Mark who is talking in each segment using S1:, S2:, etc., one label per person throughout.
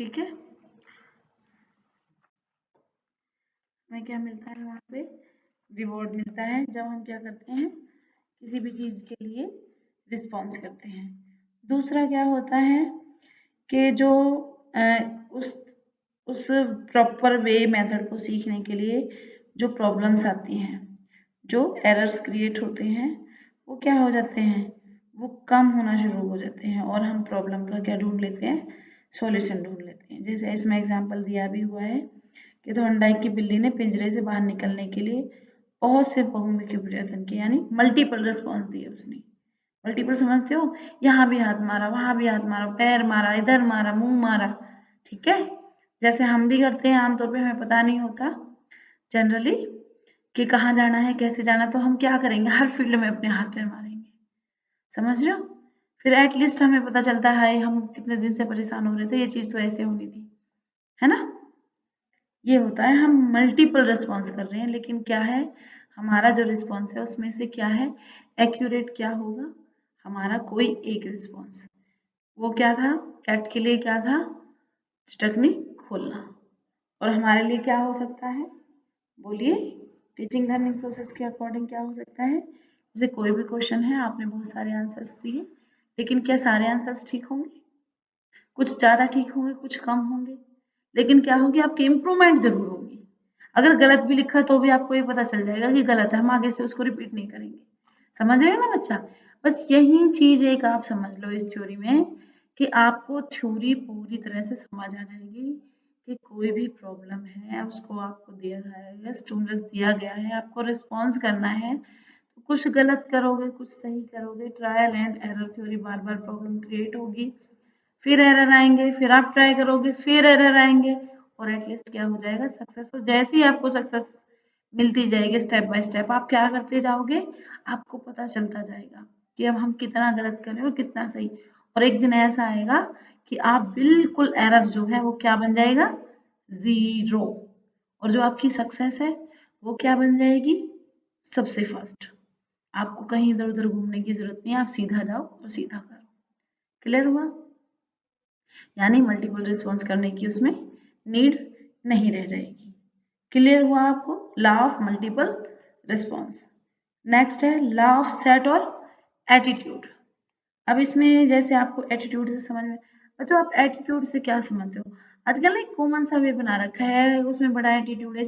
S1: ठीक है, हमें क्या मिलता है वहाँ पे, रिवॉर्ड मिलता है जब हम क्या करते हैं, किसी भी चीज के लिए रिस्पॉन्स करते हैं। दूसरा क्या होता है कि जो उस प्रॉपर वे मेथड को सीखने के लिए जो प्रॉब्लम्स आती हैं, जो एरर्स क्रिएट होते हैं, वो क्या हो जाते हैं, वो कम होना शुरू हो जाते हैं और हम प्रॉब्लम का क्या ढूंढ लेते हैं, सॉल्यूशन ढूंढ लेते हैं। जैसे इसमें एग्जांपल दिया भी हुआ है कि थॉर्नडाइक की बिल्ली ने पिंजरे से बाहर निकलने के लिए बहुत से बहुमुखी प्रयत्न किए, यानी मल्टीपल रिस्पॉन्स दिए उसने। मल्टीपल समझते हो, यहाँ भी हाथ मारा, वहां भी हाथ मारा, पैर मारा, इधर मारा, मुंह मारा, ठीक है। जैसे हम भी करते हैं, आमतौर पे हमें पता नहीं होता जनरली कि कहाँ जाना है, कैसे जाना, तो हम क्या करेंगे, हर फील्ड में अपने हाथ पैर मारेंगे, समझ रहे हो। फिर एटलीस्ट हमें पता चलता है हम कितने दिन से परेशान हो रहे थे, ये चीज तो ऐसे होनी थी, है ना। ये होता है, हम मल्टीपल रिस्पॉन्स कर रहे हैं, लेकिन क्या है, हमारा जो रिस्पॉन्स है उसमें से क्या है, एक्यूरेट क्या होगा, हमारा कोई एक रिस्पॉन्स। वो क्या था, कैट के लिए क्या था, चटकनी खोलना, और हमारे लिए क्या हो सकता है, बोलिए। टीचिंग लर्निंग प्रोसेस के अकॉर्डिंग क्या हो सकता है, जैसे कोई भी क्वेश्चन है, आपने बहुत सारे आंसर्स दिए, लेकिन क्या सारे आंसर्स ठीक होंगे, कुछ ज्यादा ठीक होंगे, कुछ कम होंगे, लेकिन क्या होगी, आपकी इम्प्रूवमेंट जरूर होगी। अगर गलत भी लिखा तो भी आपको ये पता चल जाएगा कि गलत है, हम आगे से उसको रिपीट नहीं करेंगे। समझ रहे हो ना बच्चा। बस यही चीज एक आप समझ लो इस थ्योरी में, कि आपको थ्योरी पूरी तरह से समझ आ जाएगी कि कोई भी प्रॉब्लम है उसको आपको दिया गया है, स्टिमुलस दिया गया है, आपको रिस्पॉन्स करना है, तो कुछ गलत करोगे, कुछ सही करोगे, trial and error theory, bar bar problem create होगी, फिर एरर आएंगे, फिर आप ट्राई करोगे, फिर एरर आएंगे, और एटलीस्ट क्या हो जाएगा, सक्सेस। तो जैसे ही आपको सक्सेस मिलती जाएगी स्टेप बाय स्टेप, आप क्या करते जाओगे, आपको पता चलता जाएगा कि अब हम कितना गलत करें और कितना सही। और एक दिन ऐसा आएगा कि आप बिल्कुल एरर जो है वो क्या बन जाएगा, 0, और जो आपकी सक्सेस है वो क्या बन जाएगी, सबसे फर्स्ट। आपको कहीं इधर उधर घूमने की जरूरत नहीं है, आप सीधा जाओ और सीधा करो। क्लियर हुआ, यानी मल्टीपल रिस्पॉन्स करने की उसमें नीड नहीं रह जाएगी। क्लियर हुआ आपको, law of multiple response. Next है लॉ ऑफ सेट और एटीट्यूड। अब इसमें जैसे आपको एटीट्यूड से समझ में, बच्चों आप एटीट्यूड से क्या समझते हो, आजकल एक कॉमन सा वे बना रखा है, उसमें बड़ा एटीट्यूड है,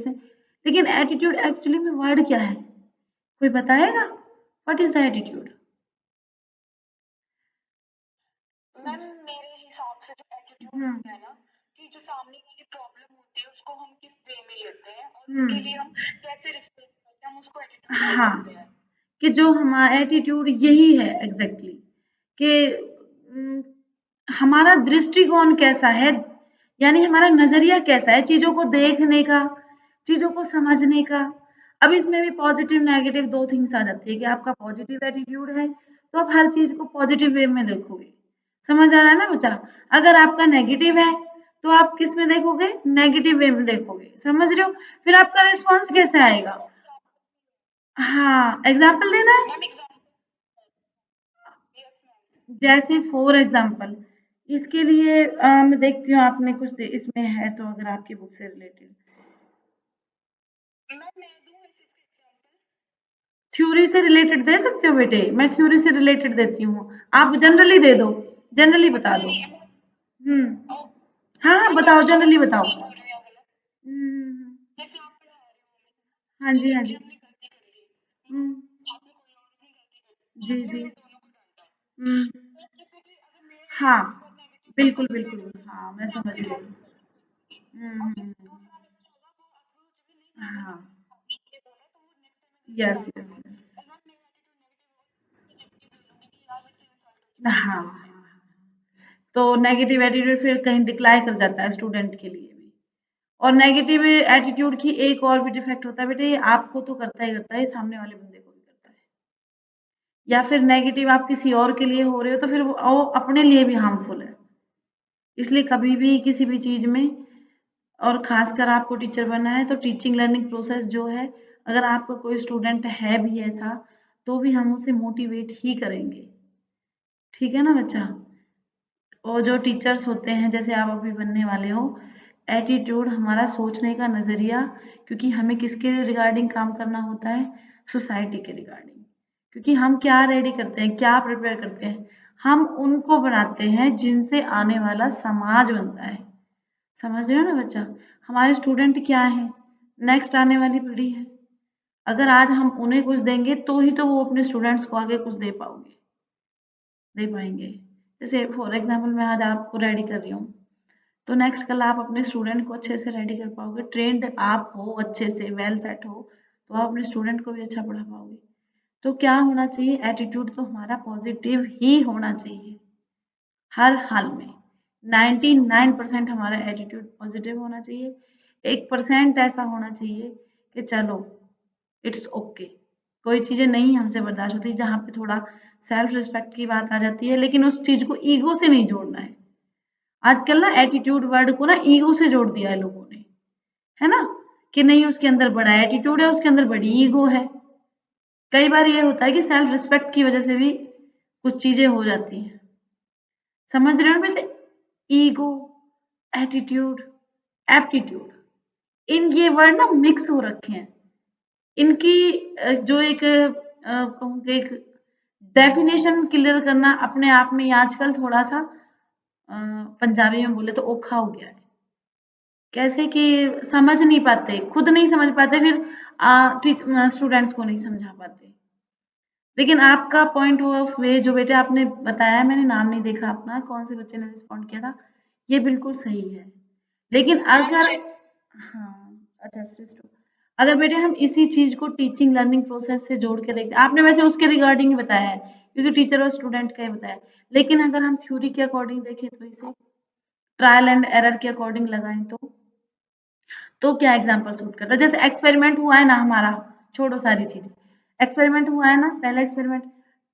S1: लेकिन एटीट्यूड एक्चुअली में वर्ड क्या है, कोई बताएगा, what is the attitude.
S2: Ma'am मेरे हिसाब से जो एटीट्यूड होता है ना, कि जो सामने वाली प्रॉब्लम होती है उसको हम किस वे में लेते हैं और उसके लिए हम कैसे रिस्पॉन्ड करते हैं, हम उसको एटीट्यूड बोल सकते हैं।
S1: कि जो हमारा एटीट्यूड यही है एग्जैक्टली, कि हमारा दृष्टिकोण कैसा है, यानी हमारा नजरिया कैसा है चीजों को देखने का, चीजों को समझने का। अब इसमें भी पॉजिटिव नेगेटिव दो थिंग्स आ जाती है, कि आपका पॉजिटिव एटीट्यूड है तो आप हर चीज को पॉजिटिव वे में देखोगे, समझ आ रहा है ना बच्चा। अगर आपका नेगेटिव है तो आप किस में देखोगे, नेगेटिव वे में देखोगे, समझ रहे हो। फिर आपका रिस्पॉन्स कैसे आएगा, हाँ एग्जाम्पल देना है।
S2: Ma'am example, yes ma'am.
S1: जैसे फॉर एग्जाम्पल, इसके लिए मैं देखती हूँ आपने कुछ इसमें है तो, अगर आपकी बुक से रिलेटेड
S2: मैम मैं दूं ऐसे एग्जांपल,
S1: थ्योरी से रिलेटेड दे सकते हो बेटे, मैं थ्योरी से रिलेटेड देती हूँ, आप जनरली दे दो, जनरली बता दो।
S2: नहीं
S1: हम्म, हाँ हाँ
S2: मैम
S1: बताओ,
S2: एक्चुअली मैं
S1: जनरली बताओ।
S2: नहीं बोल रही हूँ गलत, जैसे आप पढ़ा रहे हो
S1: हाँ
S2: हमें,
S1: जी
S2: एक
S1: हाँ
S2: बच्चे
S1: जी।
S2: हमने गलती कर ली,
S1: हम्म,
S2: साथ में कोई और उसने गलती कर ली, तो
S1: जी
S2: आपने
S1: जी।
S2: हमें दोनों को डांटा।
S1: हम्म,
S2: तो किसी की अगर मेरा
S1: हाँ
S2: एटीट्यूड अगर नेगेटिव होगा
S1: बिल्कुल
S2: तो मैं
S1: बिल्कुल,
S2: डांटूंगी,
S1: हाँ मैं
S2: मैं
S1: समझ
S2: आपकी
S1: गई।
S2: बात को समझूंगी। और जिस दूसरा बच्चा होगा वो अप्रोच भी नहीं माना
S1: हाँ,
S2: कि आपने ये बोला, तो वो नेक्स्ट टाइम अगर मुझे
S1: यस यस
S2: डांटेगा,
S1: यस,
S2: अगर मेरा एटीट्यूड नेगेटिव होगा तो मैं नेगेटिव ले लूंगी कि यार मेरे से इंसल्ट हो चुकी है
S1: हाँ,
S2: पहले से।
S1: तो नेगेटिव एटीट्यूड फिर कहीं डिक्लाइन कर जाता है स्टूडेंट के लिए भी। और नेगेटिव एटीट्यूड की एक और भी डिफेक्ट होता है बेटे, ये आपको तो करता ही करता है, सामने वाले बंदे को भी करता है। या फिर नेगेटिव आप किसी और के लिए हो रहे हो तो फिर वो अपने लिए भी हार्मफुल है। इसलिए कभी भी किसी भी चीज में, और खासकर आपको टीचर बनना है तो टीचिंग लर्निंग प्रोसेस जो है, अगर आपका कोई स्टूडेंट है भी ऐसा, तो भी हम उसे मोटिवेट ही करेंगे, ठीक है ना बच्चा। और जो टीचर्स होते हैं, जैसे आप अभी बनने वाले हो, एटीट्यूड हमारा सोचने का नज़रिया, क्योंकि हमें किसके रिगार्डिंग काम करना होता है, सोसाइटी के रिगार्डिंग। क्योंकि हम क्या रेडी करते हैं, क्या प्रिपेयर करते हैं, हम उनको बनाते हैं जिनसे आने वाला समाज बनता है। समझ रहे हो ना बच्चा? हमारे स्टूडेंट क्या है, नेक्स्ट आने वाली पीढ़ी है। अगर आज हम उन्हें कुछ देंगे तो ही तो वो अपने स्टूडेंट्स को आगे कुछ दे पाएंगे। जैसे फॉर एग्जाम्पल मैं आज आपको रेडी कर रही हूँ, तो नेक्स्ट कल आप अपने स्टूडेंट को अच्छे से रेडी कर पाओगे। ट्रेंड आप हो, अच्छे से वेल सेट हो, तो आप अपने स्टूडेंट को भी अच्छा पढ़ा पाओगे। तो क्या होना चाहिए, एटीट्यूड तो हमारा पॉजिटिव ही होना चाहिए हर हाल में। 99% हमारा एटीट्यूड पॉजिटिव होना चाहिए। 1% ऐसा होना चाहिए कि चलो इट्स ओके, कोई चीजें नहीं हमसे बर्दाश्त होती, जहाँ पे थोड़ा सेल्फ रिस्पेक्ट की बात आ जाती है, लेकिन उस चीज को ईगो से नहीं जोड़ना है। आजकल ना एटीट्यूड वर्ड को ना ईगो से जोड़ दिया है लोगों ने, है ना, कि नहीं उसके अंदर बड़ा एटीट्यूड है, उसके अंदर बड़ी ईगो है। कई बार ये होता है कि सेल्फ रिस्पेक्ट की वजह से भी कुछ चीजें हो जाती हैं। समझ रहे हो वैसे? ईगो, एटीट्यूड, एप्टीट्यूड, इन ये वर्ड ना मिक्स हो रखे हैं। इनकी जो एक कहूँ कि एक डेफिनेशन क्लियर करना अपने आप में आजकल थोड़ा सा पंजाबी में बोले तो औखा हो गया है। कैसे कि समझ नहीं पाते, खुद नहीं समझ पाते, फिर स्टूडेंट्स को नहीं समझा पाते। लेकिन आपका पॉइंट ऑफ वे जो बेटे आपने बताया, मैंने नाम नहीं देखा अपना, कौन से बच्चे ने रिस्पॉन्ड किया था, ये बिल्कुल सही है। लेकिन अगर हाँ, अच्छा सिस्टम, अगर बेटे हम इसी चीज को टीचिंग लर्निंग प्रोसेस से जोड़ के देखते, आपने वैसे उसके रिगार्डिंग ही बताया है, क्योंकि टीचर और स्टूडेंट का ही बताया, लेकिन अगर हम थ्योरी के अकॉर्डिंग देखें तो इसे ट्रायल एंड एरर के अकॉर्डिंग लगाएं तो क्या एग्जाम्पल सूट करता है? जैसे एक्सपेरिमेंट हुआ है ना हमारा, छोड़ो सारी चीजें, एक्सपेरिमेंट हुआ है ना, पहला एक्सपेरिमेंट,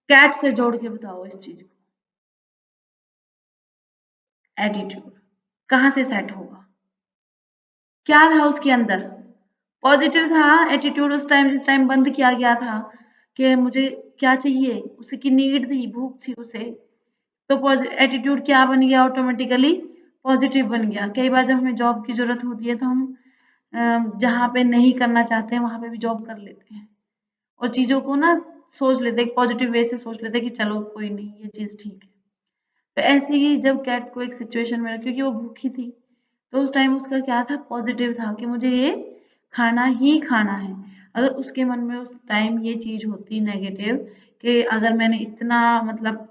S1: कैट से जोड़ के बताओ इस चीज को। एटीट्यूड कहाँ से सेट होगा, क्या था उसके अंदर, पॉजिटिव था एटीट्यूड। उस टाइम जिस टाइम बंद किया गया था कि मुझे क्या चाहिए, उसकी नीड थी, भूख थी उसे, तो एटीट्यूड क्या बन गया, ऑटोमेटिकली पॉजिटिव बन गया। कई बार जब हमें जॉब की जरूरत होती है तो हम जहाँ पे नहीं करना चाहते हैं वहां पे भी जॉब कर लेते हैं, और चीजों को ना सोच लेते हैं, पॉजिटिव वे से सोच लेते हैं कि चलो कोई नहीं, ये चीज ठीक है। तो ऐसे ही जब कैट को एक सिचुएशन में, क्योंकि वो भूखी थी, तो उस टाइम उसका क्या था, पॉजिटिव था कि मुझे ये खाना ही खाना है। अगर उसके मन में उस टाइम ये चीज होती नेगेटिव, कि अगर मैंने इतना मतलब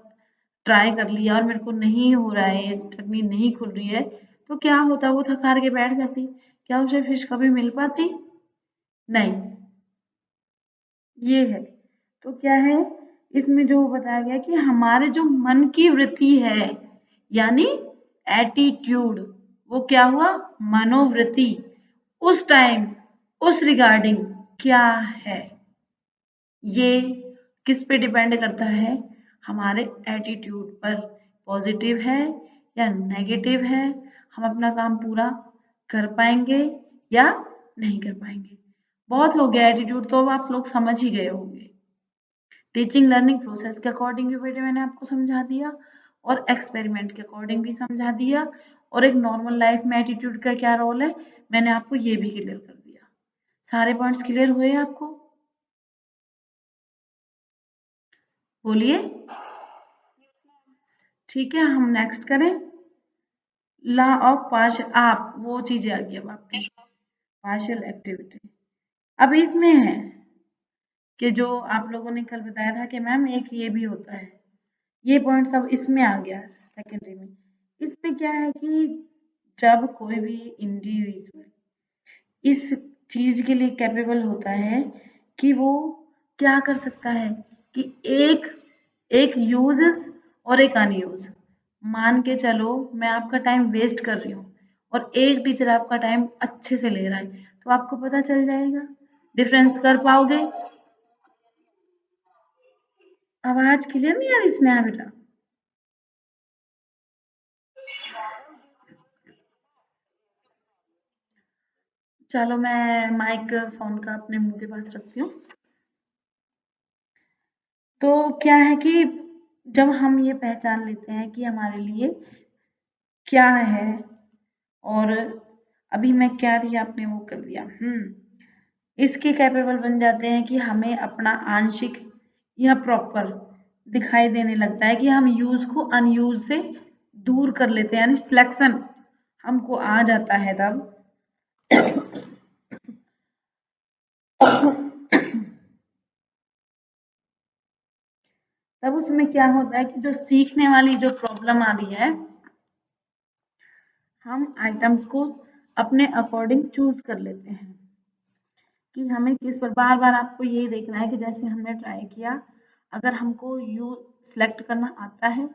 S1: ट्राई कर लिया और मेरे को नहीं हो रहा है, स्टमी नहीं खुल रही है, तो क्या होता, वो थक हार के बैठ जाती, क्या उसे फिश कभी मिल पाती? नहीं। ये है, तो क्या है इसमें जो बताया गया कि हमारे जो मन की वृत्ति है, यानी एटीट्यूड, वो क्या हुआ, मनोवृत्ति, उस टाइम उस रिगार्डिंग क्या है, ये किस पे डिपेंड करता है, हमारे एटीट्यूड पर। पॉजिटिव है या नेगेटिव है, हम अपना काम पूरा कर पाएंगे या नहीं कर पाएंगे। बहुत हो गया एटीट्यूड, तो अब आप लोग समझ ही गए होंगे। टीचिंग लर्निंग प्रोसेस के अकॉर्डिंग भी बेटे मैंने आपको समझा दिया, और एक्सपेरिमेंट के अकॉर्डिंग भी समझा दिया, और एक नॉर्मल लाइफ में एटीट्यूड का क्या रोल है मैंने आपको ये भी क्लियर कर दिया। सारे पॉइंट्स क्लियर हुए आपको? बोलिए। ठीक है, हम नेक्स्ट करें, लॉ ऑफ पार्शियल, आप वो चीजें आ गई अब आपकी, पार्शियल एक्टिविटी। अब इसमें है कि जो आप लोगों ने कल बताया था कि मैम एक ये भी होता है, ये पॉइंट सब इसमें आ गया सेकेंडरी में। इसमें क्या है कि जब कोई भी इंडिविजुअल इस चीज के लिए कैपेबल होता है कि वो क्या कर सकता है, कि एक एक यूज और एक अनयूज, मान के चलो मैं आपका टाइम वेस्ट कर रही हूँ और एक टीचर आपका टाइम अच्छे से ले रहा है, तो आपको पता चल जाएगा, डिफरेंस कर पाओगे। आवाज क्लियर नहीं आ रही स्नेहा बेटा? चलो मैं माइक फोन का अपने मुंह के पास रखती हूँ। तो क्या है कि जब हम ये पहचान लेते हैं कि हमारे लिए क्या है, और अभी मैं क्या थी आपने वो कर दिया। इसके कैपेबल बन जाते हैं कि हमें अपना आंशिक या प्रॉपर दिखाई देने लगता है, कि हम यूज को अनयूज से दूर कर लेते हैं, यानी सिलेक्शन हमको आ जाता है तब तब उसमें क्या होता है कि जो सीखने वाली जो प्रॉब्लम आ रही है, हम आइटम्स को अपने अकॉर्डिंग चूज कर लेते हैं कि हमें किस पर। बार बार आपको यही देखना है कि जैसे हमने ट्राई किया, अगर हमको यू सिलेक्ट करना आता है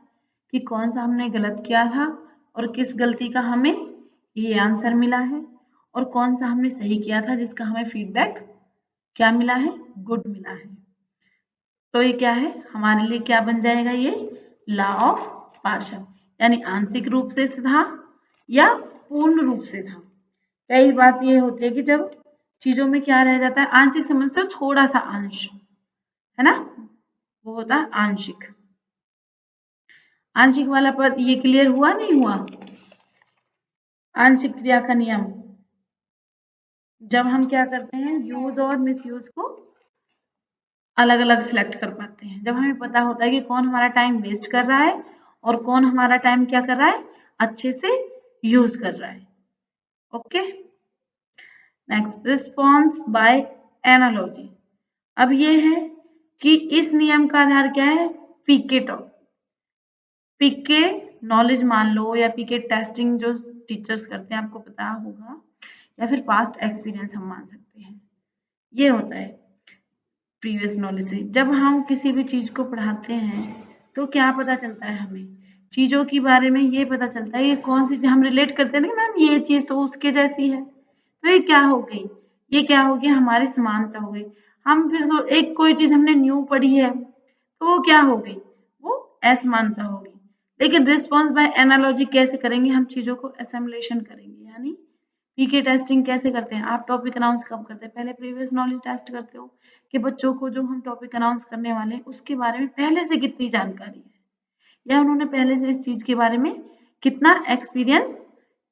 S1: कि कौन सा हमने गलत किया था और किस गलती का हमें ये आंसर मिला है, और कौन सा हमने सही किया था जिसका हमें फीडबैक क्या मिला है, गुड मिला है। तो ये क्या है हमारे लिए, क्या बन जाएगा ये लॉ ऑफ पार्शियल, यानी आंशिक रूप से था या पूर्ण रूप से था। कई बात ये होती है कि जब चीजों में क्या रह जाता है, आंशिक समझ से थोड़ा सा अंश है ना, वो होता है आंशिक। आंशिक वाला पद ये क्लियर हुआ नहीं हुआ? आंशिक क्रिया का नियम, जब हम क्या करते हैं यूज और मिसयूज को अलग अलग सिलेक्ट कर पाते हैं, जब हमें पता होता है कि कौन हमारा टाइम वेस्ट कर रहा है और कौन हमारा टाइम क्या कर रहा है, अच्छे से यूज कर रहा है। Okay, next response by analogy. अब ये है कि इस नियम का आधार क्या है, पीके टॉप, पीके नॉलेज मान लो, या पीके टेस्टिंग जो टीचर्स करते हैं आपको पता होगा, या फिर पास्ट एक्सपीरियंस हम मान सकते हैं। ये होता है प्रीवियस नॉलेज से। जब हम किसी भी चीज को पढ़ाते हैं तो क्या पता चलता है हमें, चीजों के बारे में ये पता चलता है, ये कौन सी हम रिलेट करते हैं ना मैम, ये चीज तो उसके जैसी है, तो ये क्या हो गई, ये क्या हो गया, हमारी समानता हो गई। हम फिर एक कोई चीज हमने न्यू पढ़ी है तो वो क्या हो गई, वो असमानता होगी। लेकिन रिस्पॉन्स बाय एनालॉजी कैसे करेंगे, हम चीजों को असेम्बलेशन करेंगे, यानी पीके टेस्टिंग कैसे करते हैं, आप टॉपिक अनाउंस कब करते हैं, पहले प्रीवियस नॉलेज टेस्ट करते हो कि बच्चों को जो हम टॉपिक अनाउंस करने वाले हैं उसके बारे में पहले से कितनी जानकारी है, या उन्होंने पहले से इस चीज के बारे में कितना एक्सपीरियंस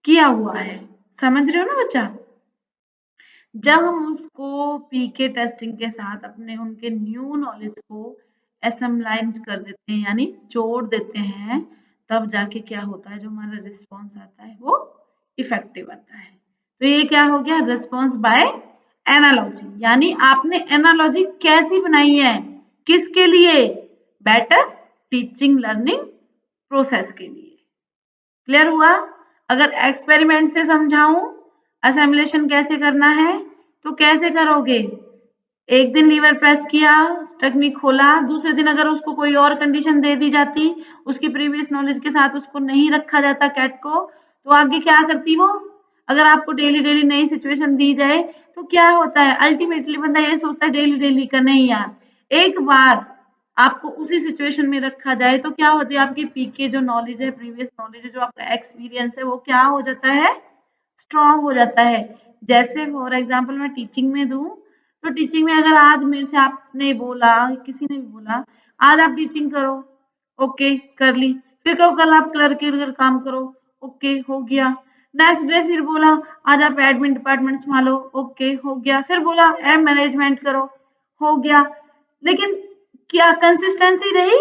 S1: किया हुआ है। समझ रहे हो ना बच्चा? जब हम उसको पीके टेस्टिंग के साथ अपने उनके न्यू नॉलेज को असेम्बलाइज कर देते हैं, यानी जोड़ देते हैं, तब जाके क्या होता है, जो हमारा रिस्पॉन्स आता है वो इफेक्टिव आता है। तो ये क्या हो गया, रिस्पॉन्स बाय एनालॉजी, यानी आपने एनालॉजी कैसी बनाई है, किसके लिए, बेटर टीचिंग लर्निंग प्रोसेस के लिए। क्लियर हुआ? अगर एक्सपेरिमेंट से समझाऊं असेम्बलेशन कैसे करना है तो कैसे करोगे, एक दिन लीवर प्रेस किया, टेक्निक खोला, दूसरे दिन अगर उसको कोई और कंडीशन दे दी जाती, उसकी प्रीवियस नॉलेज के साथ उसको नहीं रखा जाता कैट को, तो आगे क्या करती वो। अगर आपको डेली डेली नई सिचुएशन दी जाए तो क्या होता है, अल्टीमेटली बंदा ये सोचता है डेली डेली का नहीं यार, एक बार आपको उसी सिचुएशन में रखा जाए तो क्या होती है, आपकी पीके जो नॉलेज है, प्रीवियस नॉलेज है, जो आपका एक्सपीरियंस है, वो क्या हो जाता है, स्ट्रॉन्ग हो जाता है। जैसे फॉर एग्जाम्पल मैं टीचिंग में दूं, तो टीचिंग में अगर आज मेरे से आपने बोला, किसी ने भी बोला आज आप टीचिंग करो, ओके कर ली, फिर कल आप क्लर्क के काम करो, ओके हो गया, नेक्स्ट डे फिर बोला आज आप एडमिन डिपार्टमेंट संभालो, ओके हो गया, फिर बोला मैनेजमेंट करो, हो गया। लेकिन क्या कंसिस्टेंसी रही,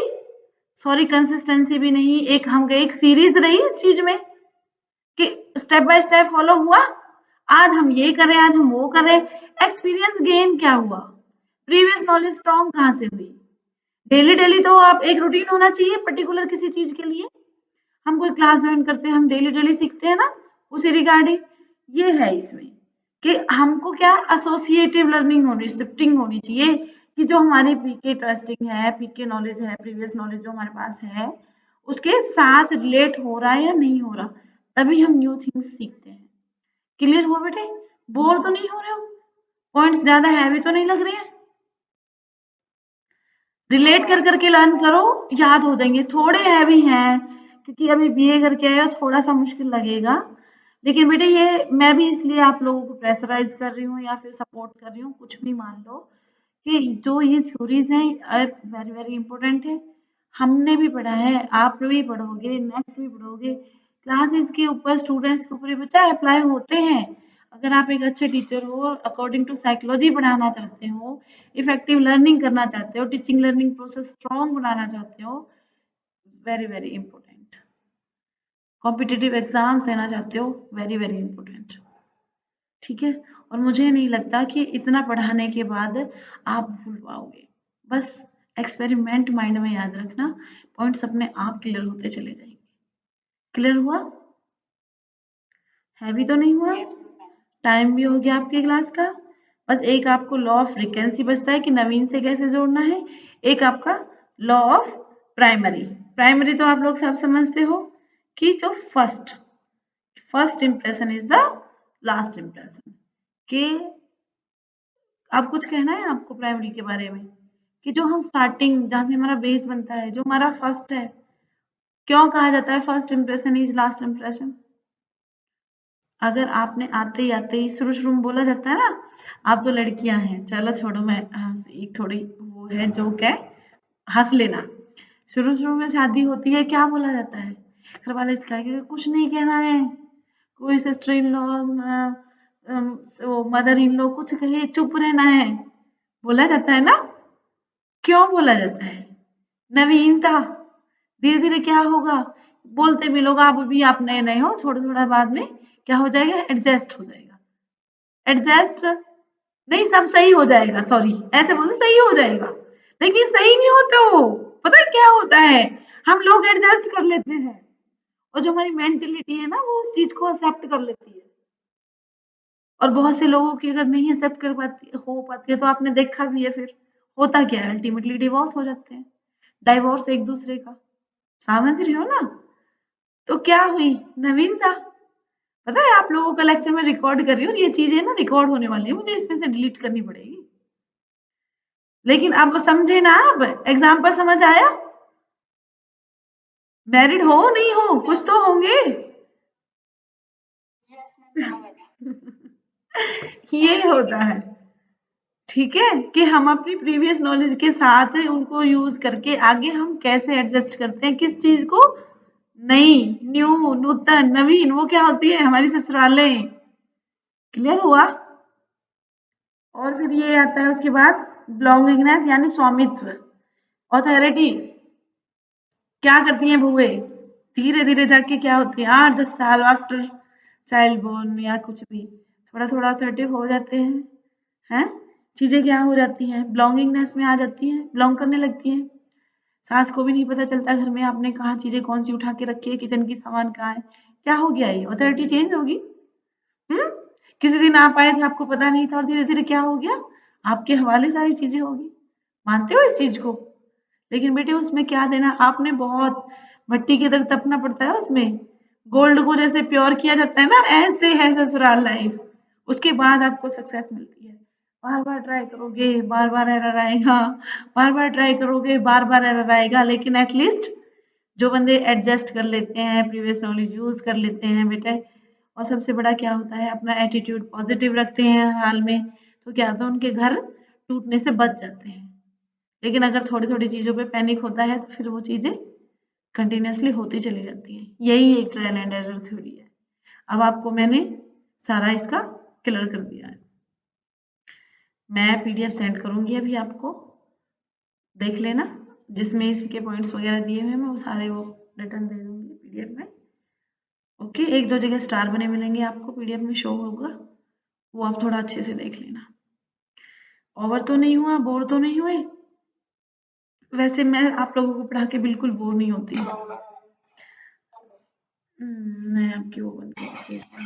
S1: सॉरी कंसिस्टेंसी भी नहीं, एक हम गए एक सीरीज रही इस चीज में कि स्टेप बाय स्टेप फॉलो हुआ, आज हम ये करें, आज हम वो करें, एक्सपीरियंस गेन क्या हुआ, प्रीवियस नॉलेज स्ट्रॉन्ग कहाँ से हुई। डेली डेली तो आप एक रूटीन होना चाहिए पर्टिकुलर किसी चीज के लिए, हम कोई क्लास ज्वाइन करते हैं, हम डेली डेली सीखते हैं ना उसी रिगार्डिंग। ये है इसमें कि हमको क्या एसोसिएटिव लर्निंग होनी, शिफ्टिंग होनी चाहिए, कि जो हमारी पीके टेस्टिंग है, पीके नॉलेज है, प्रीवियस नॉलेज जो हमारे पास है उसके साथ रिलेट हो रहा है या नहीं हो रहा, तभी हम न्यू थिंग्स सीखते हैं। क्लियर हुआ बेटे? बोर तो नहीं हो रहे हो? पॉइंट्स ज्यादा हैवी तो नहीं लग रहे हैं? रिलेट कर करके लर्न करो, याद हो जाएंगे। थोड़े हैवी हैं क्योंकि अभी बीए करके आए हो, थोड़ा सा मुश्किल लगेगा, लेकिन बेटे ये मैं भी इसलिए आप लोगों को प्रेशराइज कर रही हूँ या फिर सपोर्ट कर रही हूँ, कुछ भी मान लो, कि जो ये थ्योरीज हैं वेरी वेरी इंपॉर्टेंट है, हमने भी पढ़ा है, आप भी पढ़ोगे, नेक्स्ट भी पढ़ोगे, क्लासेस के ऊपर, स्टूडेंट्स के ऊपर बच्चा अप्लाई होते हैं। अगर आप एक अच्छे टीचर हो, अकॉर्डिंग टू साइकोलॉजी पढ़ाना चाहते हो, इफेक्टिव लर्निंग करना चाहते हो, टीचिंग लर्निंग प्रोसेस स्ट्रॉन्ग बनाना चाहते हो, very very important. Competitive exams देना चाहते हो, वेरी वेरी इंपॉर्टेंट। ठीक है, और मुझे नहीं लगता कि इतना पढ़ाने के बाद आप भूल पाओगे। बस एक्सपेरिमेंट माइंड में याद रखना, पॉइंट्स अपने आप क्लियर होते चले जाएंगे। क्लियर हुआ? हैवी तो नहीं हुआ? टाइम भी हो गया आपके क्लास का। बस एक आपको लॉ ऑफ फ्रीक्वेंसी बचता है कि नवीन से कैसे जोड़ना है, एक आपका लॉ ऑफ प्राइमरी। प्राइमरी तो आप लोग सब समझते हो कि जो first impression is the last impression. कि अब कुछ कहना है आपको प्राइमरी के बारे में, कि जो हम स्टार्टिंग, जहाँ से हमारा बेस बनता है, जो हमारा फर्स्ट है, क्यों कहा जाता है first impression is last impression? अगर आपने आते ही शुरू में बोला जाता है ना, आप तो लड़कियां हैं, चलो छोड़ो, मैं एक थोड़ी वो है जोक है, हंस लेना। शुरू में शादी होती है, क्या बोला जाता है? घर वाले सिखाएंगे कुछ नहीं कहना है, कोई sister in law, mother in law कुछ कहे, चुप रहना है, बोला जाता है ना। क्यों बोला जाता है? नवीनता। धीरे धीरे क्या होगा, बोलते भी लोग, आप भी आप नए नए हो, थोड़ा थोड़ा बाद में क्या हो जाएगा, एडजस्ट हो जाएगा। एडजस्ट नहीं, सब सही हो जाएगा, सॉरी ऐसे बोलते सही हो जाएगा, लेकिन सही नहीं होता। वो पता है क्या होता है, हम लोग एडजस्ट कर लेते हैं, और जो हमारी मेंटेलिटी है ना, वो उस चीज को एक्सेप्ट कर लेती है। और बहुत से लोगों की अगर नहीं एक्सेप्ट कर पाती हो पाती है, तो आपने देखा भी है, फिर होता क्या है, अल्टीमेटली डिवोर्स हो जाते हैं, डाइवोर्स एक दूसरे का। समझ रही हो ना? तो क्या हुई, नवीनता। पता है आप लोगों का लेक्चर में रिकॉर्ड कर रही हूँ, ये चीजें ना रिकॉर्ड होने वाली है, मुझे इसमें से डिलीट करनी पड़ेगी। लेकिन अब समझे ना, अब एग्जाम्पल समझ आया? मैरिड हो नहीं हो, कुछ तो होंगे। ये होता है, ठीक है, कि हम अपनी प्रीवियस नॉलेज के साथ उनको यूज करके आगे हम कैसे एडजस्ट करते हैं किस चीज को, नई, न्यू, नूतन, नवीन, वो क्या होती है, हमारी ससुरालें। क्लियर हुआ? और फिर ये आता है उसके बाद बिलोंगिंगनेस, यानी स्वामित्व, अथॉरिटी। क्या करती हैं बहुएं, धीरे धीरे जाके क्या होती है, 8-10 साल आफ्टर चाइल्ड बोर्न या कुछ भी, थोड़ा थोड़ा असर्टिव हो जाते हैं, चीजें क्या हो जाती हैं, बिलोंगिंगनेस में आ जाती हैं, बिलोंग करने लगती हैं। सास को भी नहीं पता चलता घर में आपने कहाँ चीजें कौन सी उठा के रखी है, किचन की सामान कहाँ है, क्या हो गया, ये अथॉरिटी चेंज होगी। किसी दिन आप आए थे, आपको पता नहीं था, और धीरे धीरे क्या हो गया, आपके हवाले सारी चीजें होगी। मानते हो इस चीज को? लेकिन बेटे उसमें क्या देना, आपने बहुत भट्टी की तरह तपना पड़ता है उसमें, गोल्ड को जैसे प्योर किया जाता है ना, ऐसे है ससुराल लाइफ। उसके बाद आपको सक्सेस मिलती है। बार बार ट्राई करोगे, बार बार एरर आएगा, बार बार ट्राई करोगे, बार बार एरर आएगा, लेकिन एटलीस्ट जो बंदे एडजस्ट कर लेते हैं, प्रीवियस नॉलेज यूज कर लेते हैं बेटे, और सबसे बड़ा क्या होता है, अपना एटीट्यूड पॉजिटिव रखते हैं हर हाल में, तो क्या होता है, उनके घर टूटने से बच जाते हैं। लेकिन अगर थोड़ी थोड़ी चीजों पे पैनिक होता है, तो फिर वो चीजें कंटिन्यूसली होती चली जाती हैं। यही एक ट्रायल एंड एरर थ्योरी है। अब आपको मैंने सारा इसका क्लियर कर दिया है। मैं पीडीएफ सेंड करूंगी अभी आपको, देख लेना, जिसमें इसके पॉइंट्स वगैरह दिए हुए हैं, मैं वो सारे वो रिटर्न दे दूंगी पीडीएफ में। ओके, 1-2 जगह स्टार बने मिलेंगे आपको, पीडीएफ में शो होगा, वो आप थोड़ा अच्छे से देख लेना। ओवर तो नहीं हुआ, बोर तो नहीं हुए? वैसे मैं आप लोगों को पढ़ा के बिल्कुल बोर नहीं होती। मैं आपकी वो बंद करती हूँ।